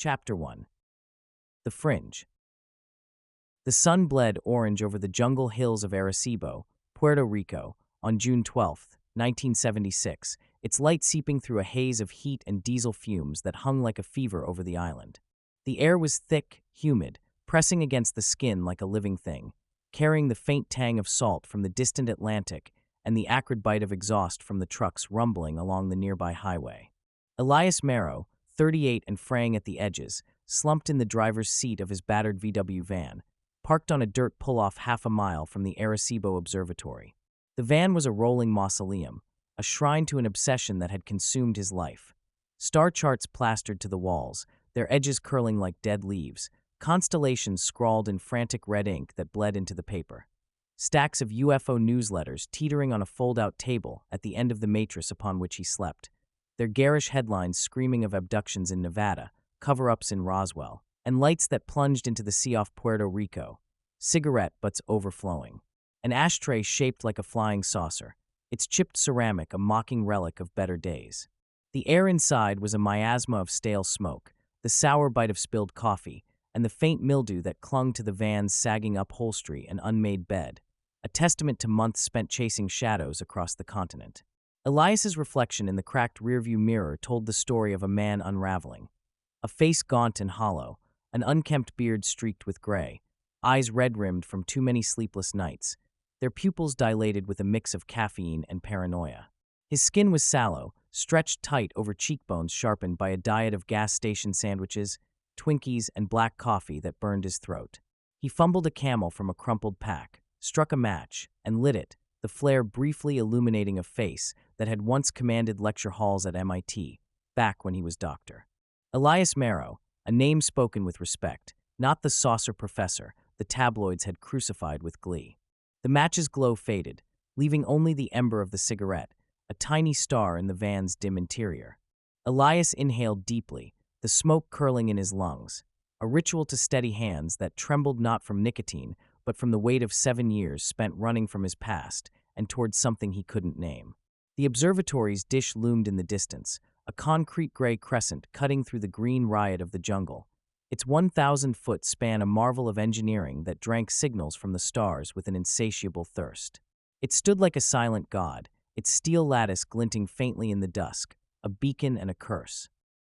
Chapter 1. The Fringe. The sun bled orange over the jungle hills of Arecibo, Puerto Rico, on June 12, 1976, its light seeping through a haze of heat and diesel fumes that hung like a fever over the island. The air was thick, humid, pressing against the skin like a living thing, carrying the faint tang of salt from the distant Atlantic and the acrid bite of exhaust from the trucks rumbling along the nearby highway. Elias Marrow, 38 and fraying at the edges, slumped in the driver's seat of his battered VW van, parked on a dirt pull-off half a mile from the Arecibo Observatory. The van was a rolling mausoleum, a shrine to an obsession that had consumed his life. Star charts plastered to the walls, their edges curling like dead leaves, constellations scrawled in frantic red ink that bled into the paper. Stacks of UFO newsletters teetering on a fold-out table at the end of the mattress upon which he slept, their garish headlines screaming of abductions in Nevada, cover-ups in Roswell, and lights that plunged into the sea off Puerto Rico, cigarette butts overflowing. An ashtray shaped like a flying saucer, its chipped ceramic a mocking relic of better days. The air inside was a miasma of stale smoke, the sour bite of spilled coffee, and the faint mildew that clung to the van's sagging upholstery and unmade bed, a testament to months spent chasing shadows across the continent. Elias's reflection in the cracked rearview mirror told the story of a man unraveling. A face gaunt and hollow, an unkempt beard streaked with gray, eyes red-rimmed from too many sleepless nights, their pupils dilated with a mix of caffeine and paranoia. His skin was sallow, stretched tight over cheekbones sharpened by a diet of gas station sandwiches, Twinkies, and black coffee that burned his throat. He fumbled a Camel from a crumpled pack, struck a match, and lit it, the flare briefly illuminating a face that had once commanded lecture halls at MIT, back when he was doctor. Elias Marrow, a name spoken with respect, not the saucer professor the tabloids had crucified with glee. The match's glow faded, leaving only the ember of the cigarette, a tiny star in the van's dim interior. Elias inhaled deeply, the smoke curling in his lungs, a ritual to steady hands that trembled not from nicotine, but from the weight of 7 years spent running from his past and towards something he couldn't name. The observatory's dish loomed in the distance, a concrete gray crescent cutting through the green riot of the jungle, its 1,000-foot span a marvel of engineering that drank signals from the stars with an insatiable thirst. It stood like a silent god, its steel lattice glinting faintly in the dusk, a beacon and a curse.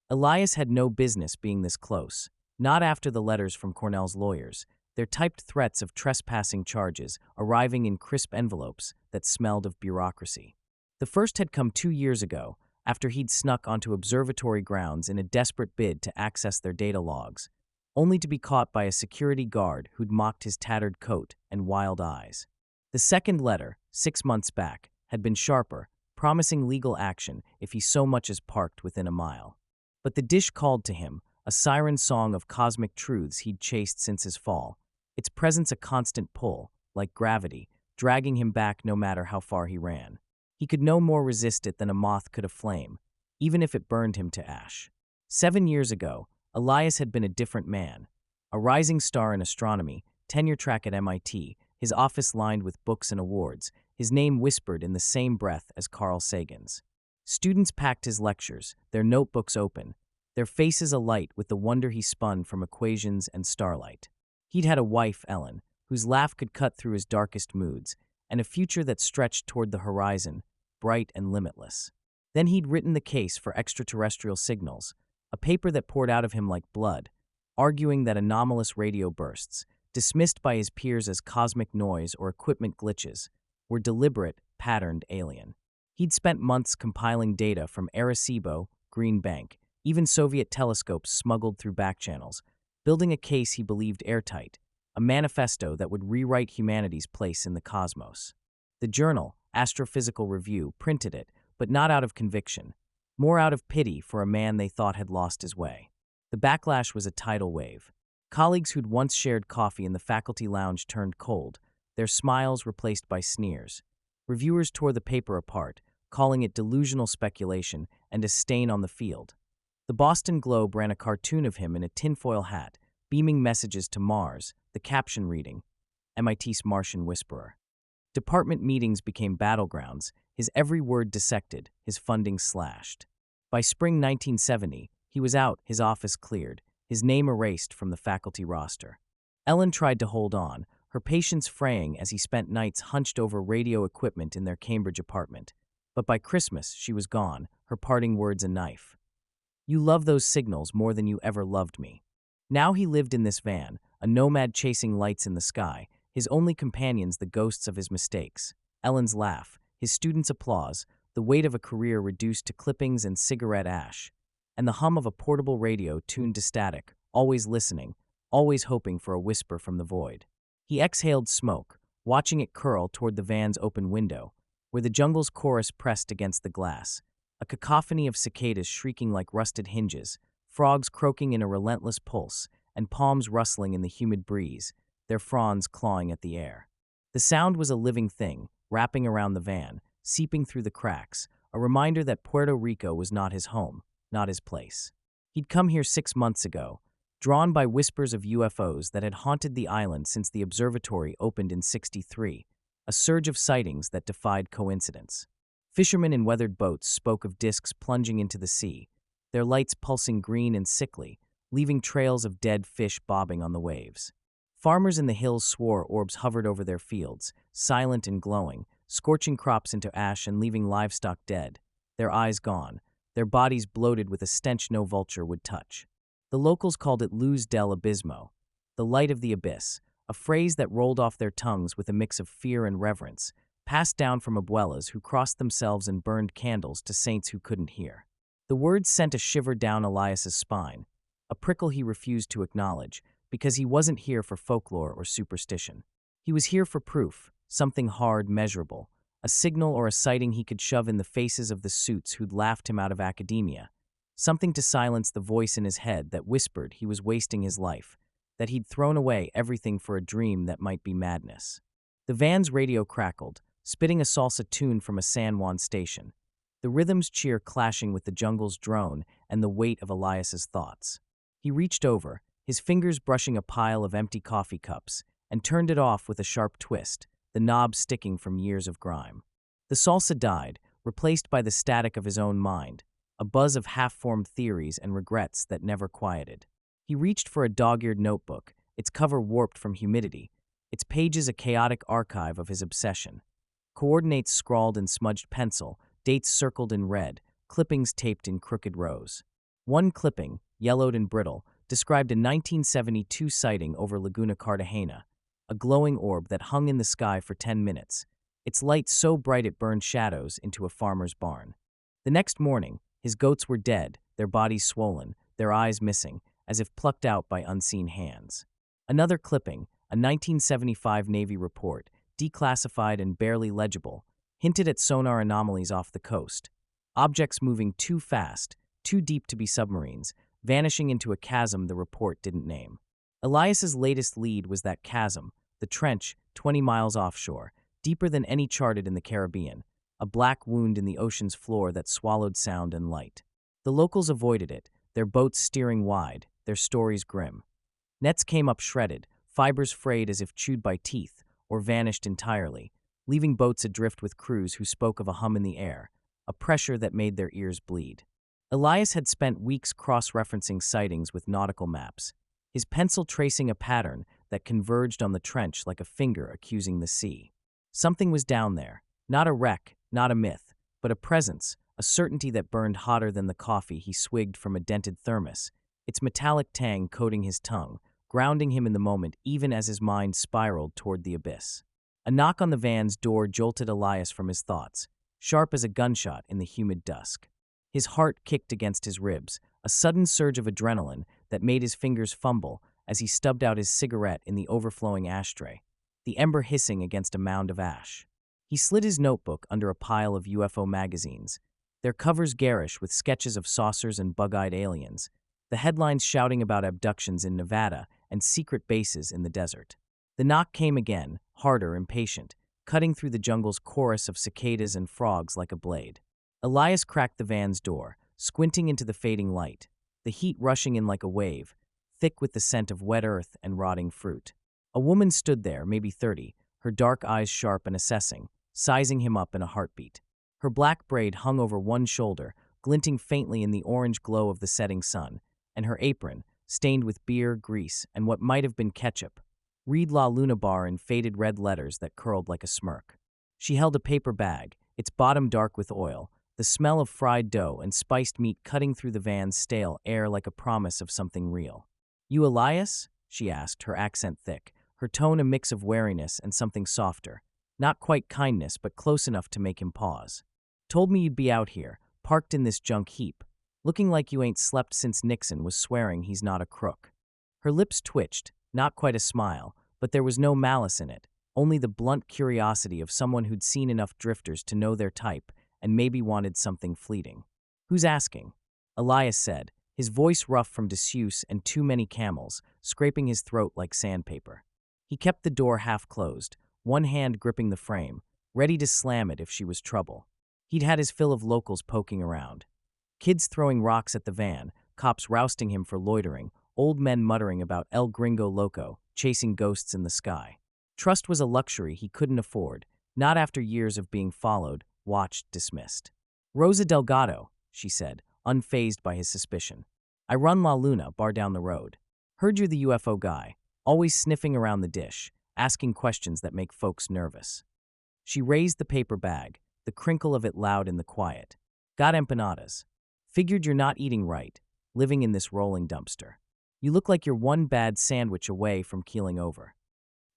Elias had no business being this close, not after the letters from Cornell's lawyers, their typed threats of trespassing charges arriving in crisp envelopes that smelled of bureaucracy. The first had come 2 years ago, after he'd snuck onto observatory grounds in a desperate bid to access their data logs, only to be caught by a security guard who'd mocked his tattered coat and wild eyes. The second letter, 6 months back, had been sharper, promising legal action if he so much as parked within a mile. But the dish called to him, a siren song of cosmic truths he'd chased since his fall, its presence a constant pull, like gravity, dragging him back no matter how far he ran. He could no more resist it than a moth could a flame, even if it burned him to ash. 7 years ago, Elias had been a different man. A rising star in astronomy, tenure track at MIT, his office lined with books and awards, his name whispered in the same breath as Carl Sagan's. Students packed his lectures, their notebooks open, their faces alight with the wonder he spun from equations and starlight. He'd had a wife, Ellen, whose laugh could cut through his darkest moods, and a future that stretched toward the horizon, bright and limitless. Then he'd written the case for extraterrestrial signals, a paper that poured out of him like blood, arguing that anomalous radio bursts, dismissed by his peers as cosmic noise or equipment glitches, were deliberate, patterned alien. He'd spent months compiling data from Arecibo, Green Bank, even Soviet telescopes smuggled through back channels, building a case he believed airtight, a manifesto that would rewrite humanity's place in the cosmos. The journal, Astrophysical Review, printed it, but not out of conviction, more out of pity for a man they thought had lost his way. The backlash was a tidal wave. Colleagues who'd once shared coffee in the faculty lounge turned cold, their smiles replaced by sneers. Reviewers tore the paper apart, calling it delusional speculation and a stain on the field. The Boston Globe ran a cartoon of him in a tinfoil hat, beaming messages to Mars, the caption reading, MIT's Martian Whisperer. Department meetings became battlegrounds, his every word dissected, his funding slashed. By spring 1970, he was out, his office cleared, his name erased from the faculty roster. Ellen tried to hold on, her patience fraying as he spent nights hunched over radio equipment in their Cambridge apartment. But by Christmas, she was gone, her parting words a knife. "You love those signals more than you ever loved me." Now he lived in this van, a nomad chasing lights in the sky, his only companions the ghosts of his mistakes. Ellen's laugh, his students' applause, the weight of a career reduced to clippings and cigarette ash, and the hum of a portable radio tuned to static, always listening, always hoping for a whisper from the void. He exhaled smoke, watching it curl toward the van's open window, where the jungle's chorus pressed against the glass, a cacophony of cicadas shrieking like rusted hinges, frogs croaking in a relentless pulse, and palms rustling in the humid breeze, their fronds clawing at the air. The sound was a living thing, wrapping around the van, seeping through the cracks, a reminder that Puerto Rico was not his home, not his place. He'd come here 6 months ago, drawn by whispers of UFOs that had haunted the island since the observatory opened in '63, a surge of sightings that defied coincidence. Fishermen in weathered boats spoke of discs plunging into the sea, their lights pulsing green and sickly, leaving trails of dead fish bobbing on the waves. Farmers in the hills swore orbs hovered over their fields, silent and glowing, scorching crops into ash and leaving livestock dead, their eyes gone, their bodies bloated with a stench no vulture would touch. The locals called it Luz del Abismo, the light of the abyss, a phrase that rolled off their tongues with a mix of fear and reverence, passed down from abuelas who crossed themselves and burned candles to saints who couldn't hear. The words sent a shiver down Elias's spine, a prickle he refused to acknowledge, because he wasn't here for folklore or superstition. He was here for proof, something hard, measurable, a signal or a sighting he could shove in the faces of the suits who'd laughed him out of academia, something to silence the voice in his head that whispered he was wasting his life, that he'd thrown away everything for a dream that might be madness. The van's radio crackled, spitting a salsa tune from a San Juan station, the rhythm's cheer clashing with the jungle's drone and the weight of Elias's thoughts. He reached over, his fingers brushing a pile of empty coffee cups, and turned it off with a sharp twist, the knob sticking from years of grime. The salsa died, replaced by the static of his own mind, a buzz of half-formed theories and regrets that never quieted. He reached for a dog-eared notebook, its cover warped from humidity, its pages a chaotic archive of his obsession. Coordinates scrawled in smudged pencil, dates circled in red, clippings taped in crooked rows. One clipping, yellowed and brittle, described a 1972 sighting over Laguna Cartagena, a glowing orb that hung in the sky for 10 minutes, its light so bright it burned shadows into a farmer's barn. The next morning, his goats were dead, their bodies swollen, their eyes missing, as if plucked out by unseen hands. Another clipping, a 1975 Navy report, declassified and barely legible, hinted at sonar anomalies off the coast. Objects moving too fast, too deep to be submarines, vanishing into a chasm the report didn't name. Elias's latest lead was that chasm, the trench, 20 miles offshore, deeper than any charted in the Caribbean, a black wound in the ocean's floor that swallowed sound and light. The locals avoided it, their boats steering wide, their stories grim. Nets came up shredded, fibers frayed as if chewed by teeth, or vanished entirely, leaving boats adrift with crews who spoke of a hum in the air, a pressure that made their ears bleed. Elias had spent weeks cross-referencing sightings with nautical maps, his pencil tracing a pattern that converged on the trench like a finger accusing the sea. Something was down there, not a wreck, not a myth, but a presence, a certainty that burned hotter than the coffee he swigged from a dented thermos, its metallic tang coating his tongue, grounding him in the moment even as his mind spiraled toward the abyss. A knock on the van's door jolted Elias from his thoughts, sharp as a gunshot in the humid dusk. His heart kicked against his ribs, a sudden surge of adrenaline that made his fingers fumble as he stubbed out his cigarette in the overflowing ashtray, the ember hissing against a mound of ash. He slid his notebook under a pile of UFO magazines, their covers garish with sketches of saucers and bug-eyed aliens, the headlines shouting about abductions in Nevada and secret bases in the desert. The knock came again, harder, impatient, cutting through the jungle's chorus of cicadas and frogs like a blade. Elias cracked the van's door, squinting into the fading light, the heat rushing in like a wave, thick with the scent of wet earth and rotting fruit. A woman stood there, maybe 30, her dark eyes sharp and assessing, sizing him up in a heartbeat. Her black braid hung over one shoulder, glinting faintly in the orange glow of the setting sun, and her apron, stained with beer, grease, and what might have been ketchup. Read La Luna bar in faded red letters that curled like a smirk. She held a paper bag, its bottom dark with oil, the smell of fried dough and spiced meat cutting through the van's stale air like a promise of something real. "You Elias?" she asked, her accent thick, her tone a mix of wariness and something softer. Not quite kindness, but close enough to make him pause. "Told me you'd be out here, parked in this junk heap, looking like you ain't slept since Nixon was swearing he's not a crook." Her lips twitched, not quite a smile, but there was no malice in it, only the blunt curiosity of someone who'd seen enough drifters to know their type and maybe wanted something fleeting. "Who's asking?" Elias said, his voice rough from disuse and too many camels, scraping his throat like sandpaper. He kept the door half closed, one hand gripping the frame, ready to slam it if she was trouble. He'd had his fill of locals poking around. Kids throwing rocks at the van, cops rousting him for loitering, old men muttering about El Gringo Loco, chasing ghosts in the sky. Trust was a luxury he couldn't afford, not after years of being followed, watched, dismissed. "Rosa Delgado," she said, unfazed by his suspicion. "I run La Luna, bar down the road. Heard you're the UFO guy, always sniffing around the dish, asking questions that make folks nervous." She raised the paper bag, the crinkle of it loud in the quiet. "Got empanadas. Figured you're not eating right, living in this rolling dumpster. You look like you're one bad sandwich away from keeling over."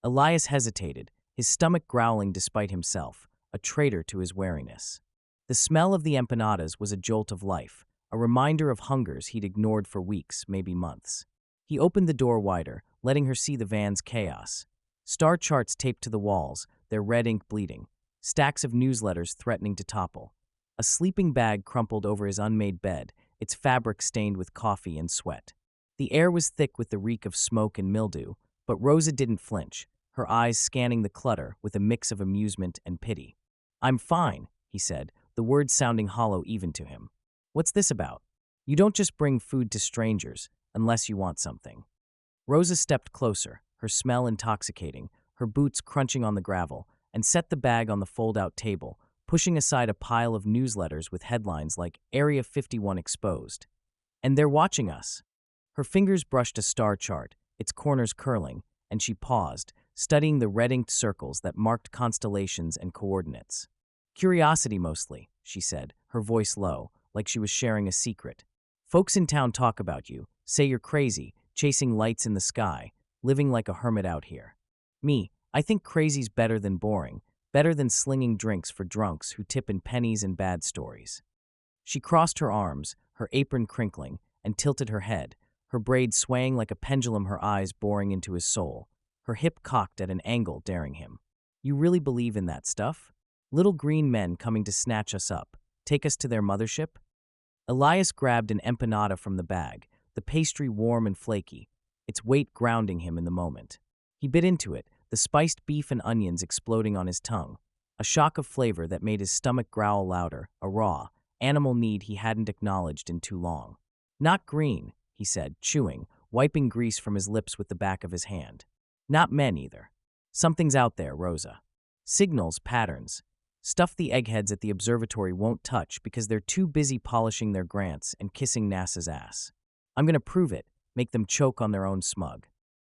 Elias hesitated, his stomach growling despite himself, a traitor to his wariness. The smell of the empanadas was a jolt of life, a reminder of hungers he'd ignored for weeks, maybe months. He opened the door wider, letting her see the van's chaos. Star charts taped to the walls, their red ink bleeding. Stacks of newsletters threatening to topple. A sleeping bag crumpled over his unmade bed, its fabric stained with coffee and sweat. The air was thick with the reek of smoke and mildew, but Rosa didn't flinch, her eyes scanning the clutter with a mix of amusement and pity. "I'm fine," he said, the words sounding hollow even to him. "What's this about? You don't just bring food to strangers, unless you want something." Rosa stepped closer, her smell intoxicating, her boots crunching on the gravel, and set the bag on the fold-out table, pushing aside a pile of newsletters with headlines like Area 51 Exposed. "And they're watching us." Her fingers brushed a star chart, its corners curling, and she paused, studying the red-inked circles that marked constellations and coordinates. "Curiosity mostly," she said, her voice low, like she was sharing a secret. "Folks in town talk about you, say you're crazy, chasing lights in the sky, living like a hermit out here. Me, I think crazy's better than boring, better than slinging drinks for drunks who tip in pennies and bad stories." She crossed her arms, her apron crinkling, and tilted her head, her braid swaying like a pendulum, her eyes boring into his soul, her hip cocked at an angle daring him. "You really believe in that stuff? Little green men coming to snatch us up, take us to their mothership?" Elias grabbed an empanada from the bag, the pastry warm and flaky, its weight grounding him in the moment. He bit into it, the spiced beef and onions exploding on his tongue, a shock of flavor that made his stomach growl louder, a raw, animal need he hadn't acknowledged in too long. "Not green," he said, chewing, wiping grease from his lips with the back of his hand. "Not men either. Something's out there, Rosa. Signals, patterns. Stuff the eggheads at the observatory won't touch because they're too busy polishing their grants and kissing NASA's ass. I'm gonna prove it, make them choke on their own smug."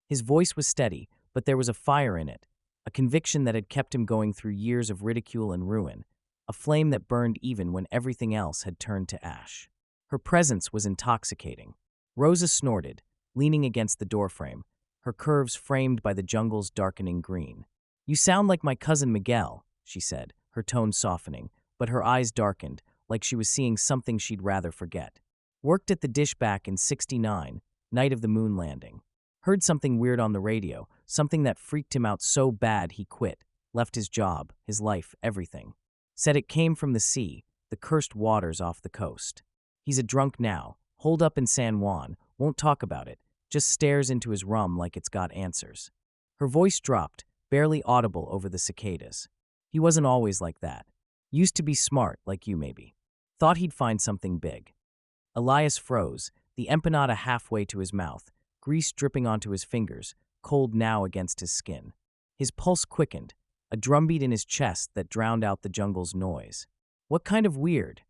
His voice was steady, but there was a fire in it, a conviction that had kept him going through years of ridicule and ruin, a flame that burned even when everything else had turned to ash. Her presence was intoxicating. Rosa snorted, leaning against the doorframe, her curves framed by the jungle's darkening green. "You sound like my cousin Miguel," she said, her tone softening, but her eyes darkened, like she was seeing something she'd rather forget. "Worked at the dish back in '69, night of the moon landing. Heard something weird on the radio, something that freaked him out so bad he quit, left his job, his life, everything. Said it came from the sea, the cursed waters off the coast. He's a drunk now, holed up in San Juan, won't talk about it, just stares into his rum like it's got answers." Her voice dropped, barely audible over the cicadas. "He wasn't always like that. Used to be smart, like you maybe. Thought he'd find something big." Elias froze, the empanada halfway to his mouth, grease dripping onto his fingers, cold now against his skin. His pulse quickened, a drumbeat in his chest that drowned out the jungle's noise. "What kind of weird?"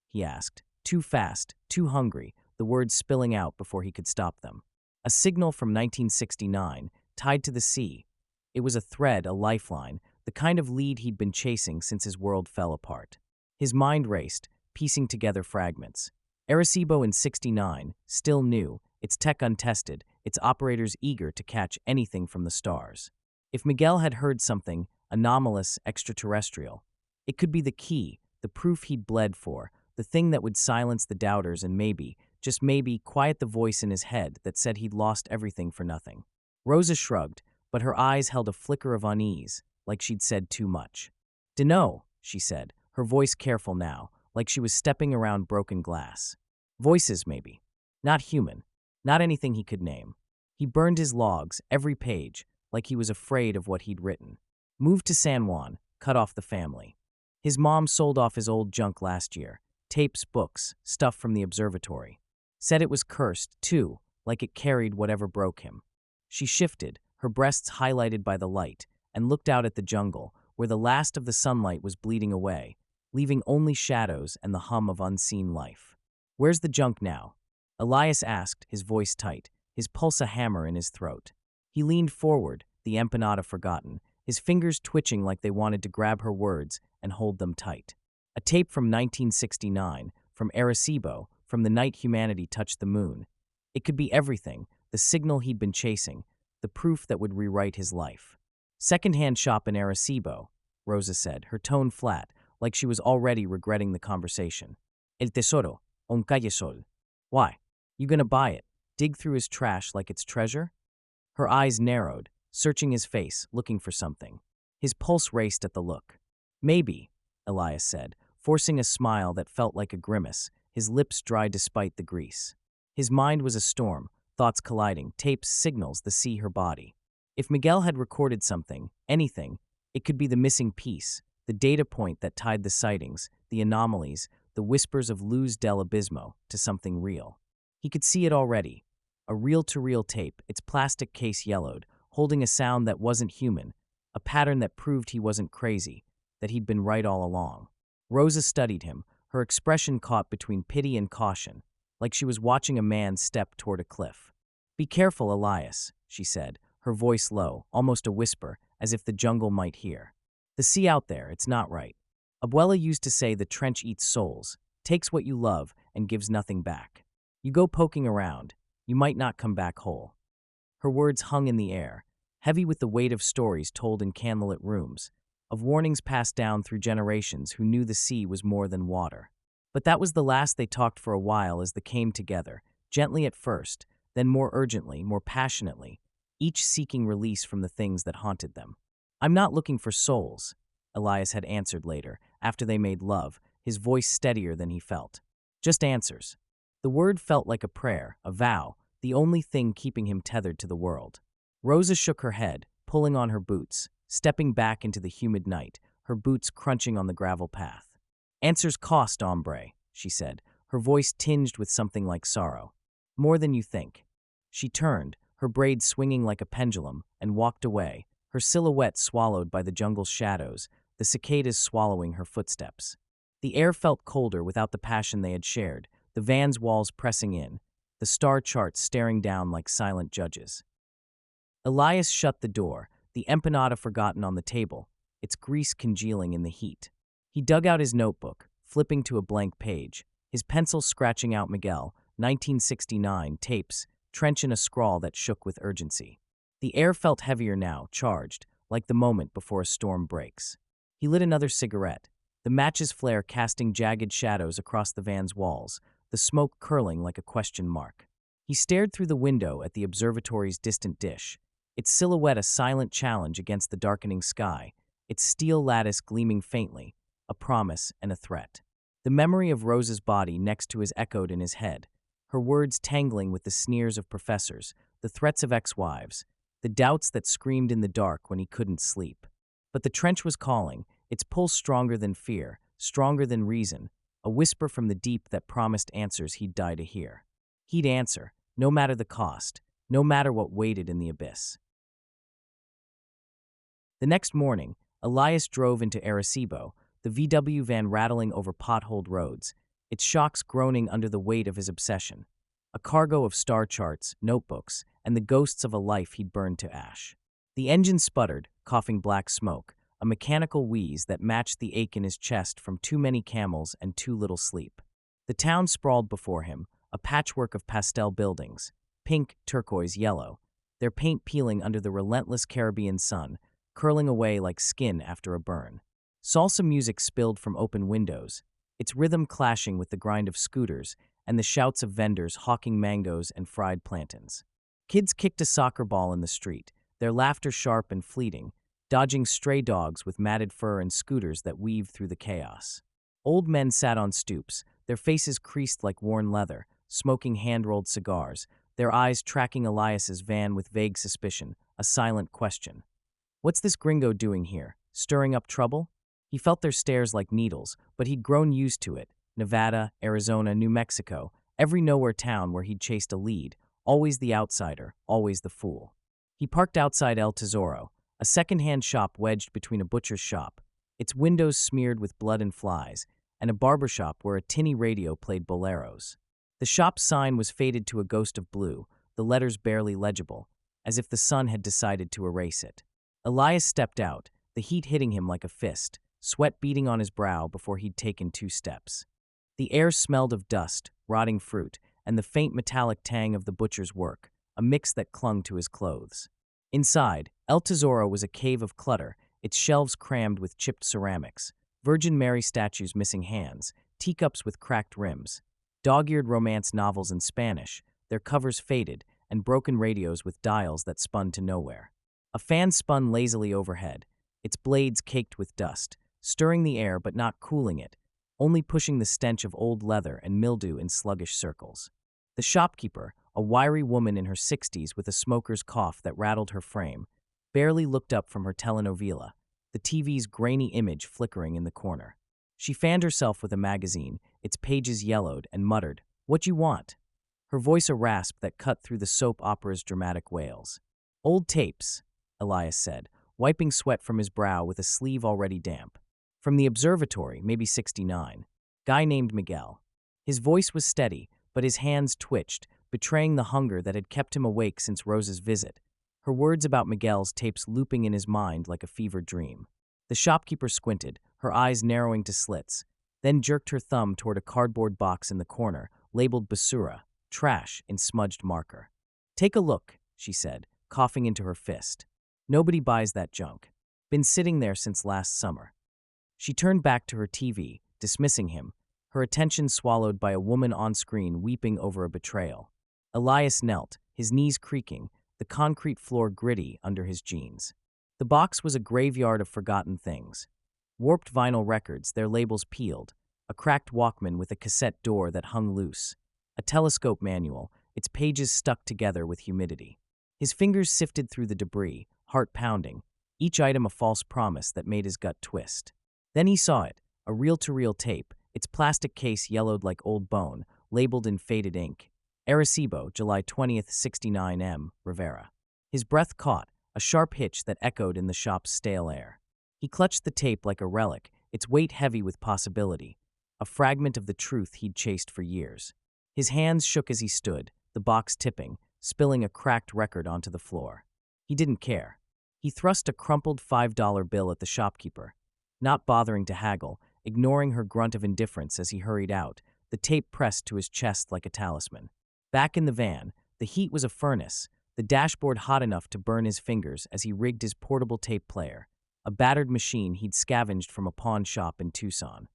he asked, too fast, too hungry, the words spilling out before he could stop them. A signal from 1969, tied to the sea. It was a thread, a lifeline, the kind of lead he'd been chasing since his world fell apart. His mind raced, piecing together fragments. Arecibo in '69, still new, its tech untested, its operators eager to catch anything from the stars. If Miguel had heard something anomalous, extraterrestrial, it could be the key, the proof he'd bled for, the thing that would silence the doubters and maybe, just maybe, quiet the voice in his head that said he'd lost everything for nothing. Rosa shrugged, but her eyes held a flicker of unease, like she'd said too much. "Dunno," she said, her voice careful now, like she was stepping around broken glass. Voices, maybe. Not human. Not anything he could name. He burned his logs, every page, like he was afraid of what he'd written. Moved to San Juan, cut off the family. His mom sold off his old junk last year. Tapes, books, stuff from the observatory. Said it was cursed, too, like it carried whatever broke him. She shifted, her breasts highlighted by the light, and looked out at the jungle, where the last of the sunlight was bleeding away, leaving only shadows and the hum of unseen life. "Where's the junk now?" Elias asked, his voice tight, his pulse a hammer in his throat. He leaned forward, the empanada forgotten, his fingers twitching like they wanted to grab her words and hold them tight. A tape from 1969, from Arecibo, from the night humanity touched the moon. It could be everything, the signal he'd been chasing, the proof that would rewrite his life. "Second-hand shop in Arecibo," Rosa said, her tone flat, like she was already regretting the conversation. "El tesoro, on calle Sol." "Why? You gonna buy it? Dig through his trash like it's treasure?" Her eyes narrowed, searching his face, looking for something. His pulse raced at the look. "Maybe," Elias said, forcing a smile that felt like a grimace, his lips dry despite the grease. His mind was a storm, thoughts colliding, tapes, signals, the sea, her body. If Miguel had recorded something, anything, it could be the missing piece, the data point that tied the sightings, the anomalies, the whispers of Luz del Abismo, to something real. He could see it already. A reel-to-reel tape, its plastic case yellowed, holding a sound that wasn't human, a pattern that proved he wasn't crazy, that he'd been right all along. Rosa studied him, her expression caught between pity and caution, like she was watching a man step toward a cliff. "Be careful, Elias," she said, her voice low, almost a whisper, as if the jungle might hear. "The sea out there, it's not right. Abuela used to say the trench eats souls, takes what you love, and gives nothing back. You go poking around, you might not come back whole." Her words hung in the air, heavy with the weight of stories told in candlelit rooms, of warnings passed down through generations who knew the sea was more than water. But that was the last they talked for a while as they came together, gently at first, then more urgently, more passionately, each seeking release from the things that haunted them. "I'm not looking for souls," Elias had answered later, after they made love, his voice steadier than he felt. "Just answers." The word felt like a prayer, a vow, the only thing keeping him tethered to the world. Rosa shook her head, pulling on her boots, stepping back into the humid night, her boots crunching on the gravel path. "Answers cost, hombre," she said, her voice tinged with something like sorrow. "More than you think." She turned, her braids swinging like a pendulum, and walked away, her silhouette swallowed by the jungle's shadows, the cicadas swallowing her footsteps. The air felt colder without the passion they had shared, the van's walls pressing in, the star charts staring down like silent judges. Elias shut the door, the empanada forgotten on the table, its grease congealing in the heat. He dug out his notebook, flipping to a blank page, his pencil scratching out Miguel, 1969, tapes, trench in a scrawl that shook with urgency. The air felt heavier now, charged, like the moment before a storm breaks. He lit another cigarette, the match's flare casting jagged shadows across the van's walls, the smoke curling like a question mark. He stared through the window at the observatory's distant dish, its silhouette a silent challenge against the darkening sky, its steel lattice gleaming faintly, a promise and a threat. The memory of Rosa's body next to his echoed in his head, her words tangling with the sneers of professors, the threats of ex-wives, the doubts that screamed in the dark when he couldn't sleep. But the trench was calling, its pulse stronger than fear, stronger than reason, a whisper from the deep that promised answers he'd die to hear. He'd answer, no matter the cost, no matter what waited in the abyss. The next morning, Elias drove into Arecibo, the VW van rattling over potholed roads, its shocks groaning under the weight of his obsession. A cargo of star charts, notebooks, and the ghosts of a life he'd burned to ash. The engine sputtered, coughing black smoke, a mechanical wheeze that matched the ache in his chest from too many camels and too little sleep. The town sprawled before him, a patchwork of pastel buildings, pink, turquoise, yellow, their paint peeling under the relentless Caribbean sun, curling away like skin after a burn. Salsa music spilled from open windows, its rhythm clashing with the grind of scooters and the shouts of vendors hawking mangoes and fried plantains. Kids kicked a soccer ball in the street, their laughter sharp and fleeting, dodging stray dogs with matted fur and scooters that weaved through the chaos. Old men sat on stoops, their faces creased like worn leather, smoking hand-rolled cigars, their eyes tracking Elias's van with vague suspicion, a silent question. What's this gringo doing here? Stirring up trouble? He felt their stares like needles, but he'd grown used to it. Nevada, Arizona, New Mexico, every nowhere town where he'd chased a lead, always the outsider, always the fool. He parked outside El Tesoro, a second-hand shop wedged between a butcher's shop, its windows smeared with blood and flies, and a barber shop where a tinny radio played boleros. The shop's sign was faded to a ghost of blue, the letters barely legible, as if the sun had decided to erase it. Elias stepped out, the heat hitting him like a fist, sweat beading on his brow before he'd taken 2 steps. The air smelled of dust, rotting fruit, and the faint metallic tang of the butcher's work, a mix that clung to his clothes. Inside, El Tesoro was a cave of clutter, its shelves crammed with chipped ceramics, Virgin Mary statues missing hands, teacups with cracked rims, dog-eared romance novels in Spanish, their covers faded, and broken radios with dials that spun to nowhere. A fan spun lazily overhead, its blades caked with dust, stirring the air but not cooling it, only pushing the stench of old leather and mildew in sluggish circles. The shopkeeper, a wiry woman in her 60s with a smoker's cough that rattled her frame, barely looked up from her telenovela, the TV's grainy image flickering in the corner. She fanned herself with a magazine, its pages yellowed, and muttered, "What you want?" Her voice a rasp that cut through the soap opera's dramatic wails. "Old tapes," Elias said, wiping sweat from his brow with a sleeve already damp. "From the observatory, maybe 69. Guy named Miguel." His voice was steady, but his hands twitched, betraying the hunger that had kept him awake since Rosa's visit, her words about Miguel's tapes looping in his mind like a fevered dream. The shopkeeper squinted, her eyes narrowing to slits, then jerked her thumb toward a cardboard box in the corner, labeled basura, trash, in smudged marker. "Take a look," she said, coughing into her fist. "Nobody buys that junk. Been sitting there since last summer." She turned back to her TV, dismissing him, her attention swallowed by a woman on screen weeping over a betrayal. Elias knelt, his knees creaking, the concrete floor gritty under his jeans. The box was a graveyard of forgotten things. Warped vinyl records, their labels peeled, a cracked Walkman with a cassette door that hung loose, a telescope manual, its pages stuck together with humidity. His fingers sifted through the debris, heart pounding, each item a false promise that made his gut twist. Then he saw it, a reel-to-reel tape, its plastic case yellowed like old bone, labeled in faded ink. Arecibo, July 20th, 69 M, Rivera. His breath caught, a sharp hitch that echoed in the shop's stale air. He clutched the tape like a relic, its weight heavy with possibility, a fragment of the truth he'd chased for years. His hands shook as he stood, the box tipping, spilling a cracked record onto the floor. He didn't care. He thrust a crumpled $5 bill at the shopkeeper, not bothering to haggle, ignoring her grunt of indifference as he hurried out, the tape pressed to his chest like a talisman. Back in the van, the heat was a furnace, the dashboard hot enough to burn his fingers as he rigged his portable tape player, a battered machine he'd scavenged from a pawn shop in Tucson.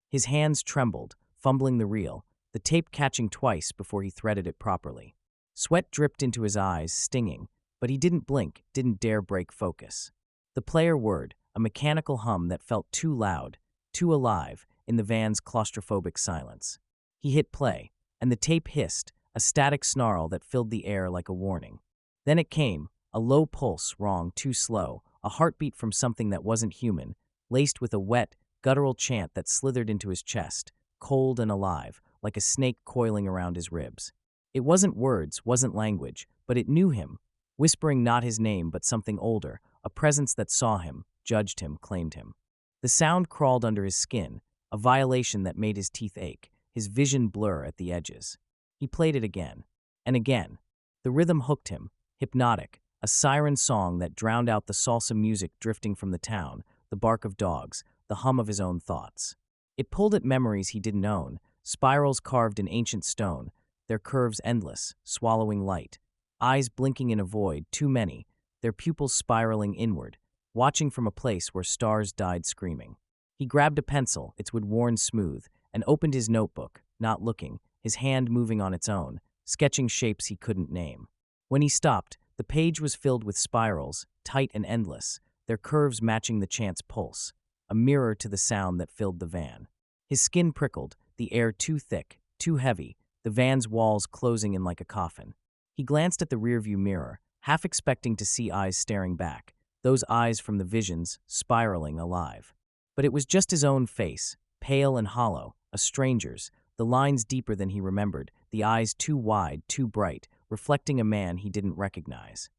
His hands trembled, fumbling the reel, the tape catching twice before he threaded it properly. Sweat dripped into his eyes, stinging, but he didn't blink, didn't dare break focus. The player whirred, a mechanical hum that felt too loud, too alive, in the van's claustrophobic silence. He hit play, and the tape hissed, a static snarl that filled the air like a warning. Then it came, a low pulse, wrong, too slow, a heartbeat from something that wasn't human, laced with a wet, guttural chant that slithered into his chest, cold and alive, like a snake coiling around his ribs. It wasn't words, wasn't language, but it knew him, whispering not his name but something older, a presence that saw him, judged him, claimed him. The sound crawled under his skin, a violation that made his teeth ache, his vision blur at the edges. He played it again, and again. The rhythm hooked him, Hypnotic, a siren song that drowned out the salsa music drifting from the town, the bark of dogs, the hum of his own thoughts. It pulled at memories he didn't own, spirals carved in ancient stone, their curves endless, swallowing light. Eyes blinking in a void, too many, their pupils spiraling inward, watching from a place where stars died screaming. He grabbed a pencil, its wood worn smooth, and opened his notebook, not looking, his hand moving on its own, sketching shapes he couldn't name. When he stopped, the page was filled with spirals, tight and endless, their curves matching the chant's pulse, a mirror to the sound that filled the van. His skin prickled, the air too thick, too heavy, the van's walls closing in like a coffin. He glanced at the rearview mirror, half expecting to see eyes staring back, those eyes from the visions, spiraling alive. But it was just his own face, pale and hollow, a stranger's, the lines deeper than he remembered, the eyes too wide, too bright, reflecting a man he didn't recognize.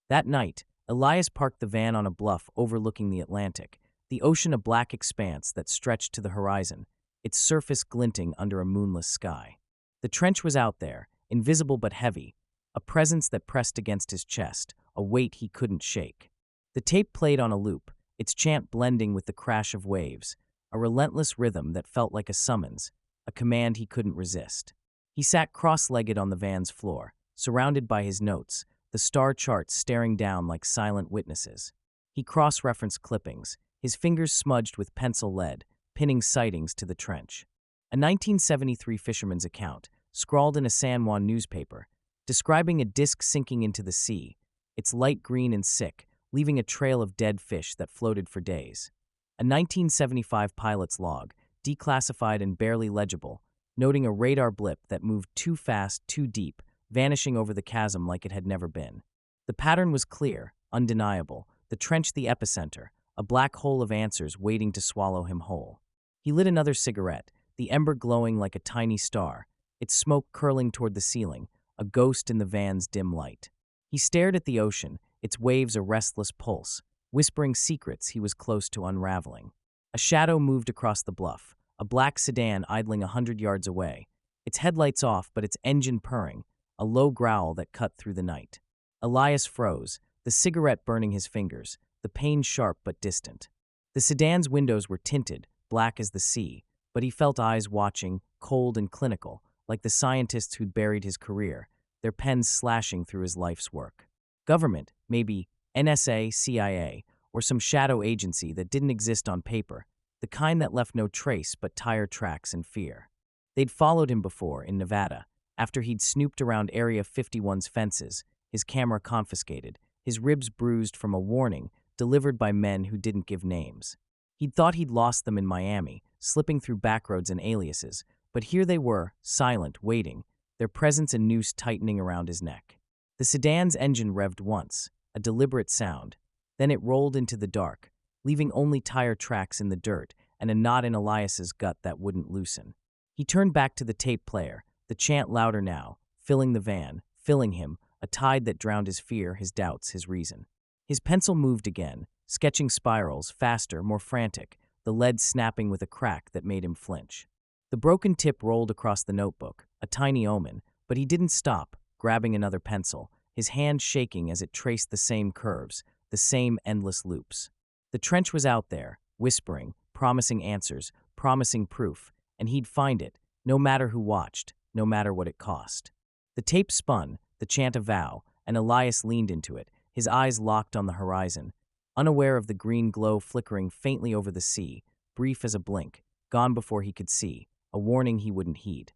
That night, Elias parked the van on a bluff overlooking the Atlantic, the ocean a black expanse that stretched to the horizon, its surface glinting under a moonless sky. The trench was out there, invisible but heavy, a presence that pressed against his chest, a weight he couldn't shake. The tape played on a loop, its chant blending with the crash of waves, a relentless rhythm that felt like a summons, a command he couldn't resist. He sat cross-legged on the van's floor, surrounded by his notes, the star charts staring down like silent witnesses. He cross-referenced clippings, his fingers smudged with pencil lead, pinning sightings to the trench. A 1973 fisherman's account, scrawled in a San Juan newspaper, describing a disc sinking into the sea, its light green and sick, leaving a trail of dead fish that floated for days. A 1975 pilot's log, declassified and barely legible, noting a radar blip that moved too fast, too deep, vanishing over the chasm like it had never been. The pattern was clear, undeniable, the trench the epicenter, a black hole of answers waiting to swallow him whole. He lit another cigarette, the ember glowing like a tiny star, its smoke curling toward the ceiling, a ghost in the van's dim light. He stared at the ocean, its waves a restless pulse, whispering secrets he was close to unraveling. A shadow moved across the bluff, a black sedan idling 100 yards away, its headlights off but its engine purring, a low growl that cut through the night. Elias froze, the cigarette burning his fingers, the pain sharp but distant. The sedan's windows were tinted, black as the sea, but he felt eyes watching, cold and clinical, like the scientists who'd buried his career, their pens slashing through his life's work. Government, maybe NSA, CIA, or some shadow agency that didn't exist on paper, the kind that left no trace but tire tracks and fear. They'd followed him before, in Nevada, after he'd snooped around Area 51's fences, his camera confiscated, his ribs bruised from a warning delivered by men who didn't give names. He'd thought he'd lost them in Miami, slipping through backroads and aliases, but here they were, silent, waiting, their presence a noose tightening around his neck. The sedan's engine revved once, a deliberate sound. Then it rolled into the dark, leaving only tire tracks in the dirt and a knot in Elias's gut that wouldn't loosen. He turned back to the tape player, the chant louder now, filling the van, filling him, a tide that drowned his fear, his doubts, his reason. His pencil moved again, sketching spirals, faster, more frantic, the lead snapping with a crack that made him flinch. The broken tip rolled across the notebook, a tiny omen, but he didn't stop, grabbing another pencil, his hand shaking as it traced the same curves, the same endless loops. The trench was out there, whispering, promising answers, promising proof, and he'd find it, no matter who watched, no matter what it cost. The tape spun, the chant a vow, and Elias leaned into it, his eyes locked on the horizon, unaware of the green glow flickering faintly over the sea, brief as a blink, gone before he could see, a warning he wouldn't heed.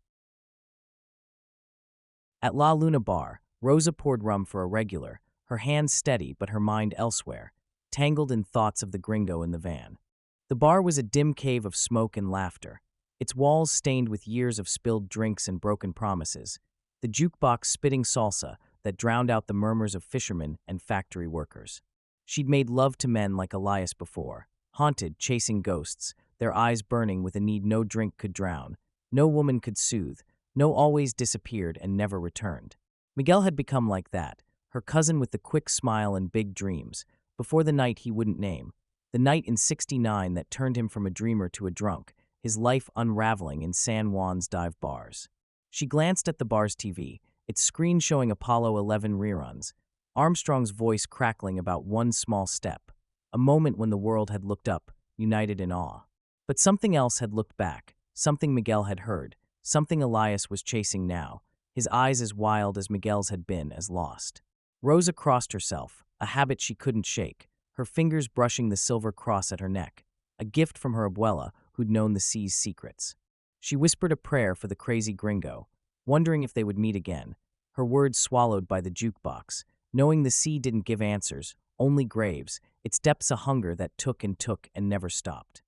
At La Luna Bar, Rosa poured rum for a regular, her hands steady but her mind elsewhere, tangled in thoughts of the gringo in the van. The bar was a dim cave of smoke and laughter, its walls stained with years of spilled drinks and broken promises, the jukebox spitting salsa that drowned out the murmurs of fishermen and factory workers. She'd made love to men like Elias before, haunted, chasing ghosts, their eyes burning with a need no drink could drown, no woman could soothe, no always disappeared and never returned. Miguel had become like that, her cousin with the quick smile and big dreams, before the night he wouldn't name, the night in '69 that turned him from a dreamer to a drunk, his life unraveling in San Juan's dive bars. She glanced at the bar's TV, its screen showing Apollo 11 reruns, Armstrong's voice crackling about one small step, a moment when the world had looked up, united in awe. But something else had looked back, something Miguel had heard, something Elias was chasing now, his eyes as wild as Miguel's had been as lost. Rosa crossed herself, a habit she couldn't shake, her fingers brushing the silver cross at her neck, a gift from her abuela who'd known the sea's secrets. She whispered a prayer for the crazy gringo, wondering if they would meet again, her words swallowed by the jukebox, knowing the sea didn't give answers, only graves, its depths a hunger that took and never stopped.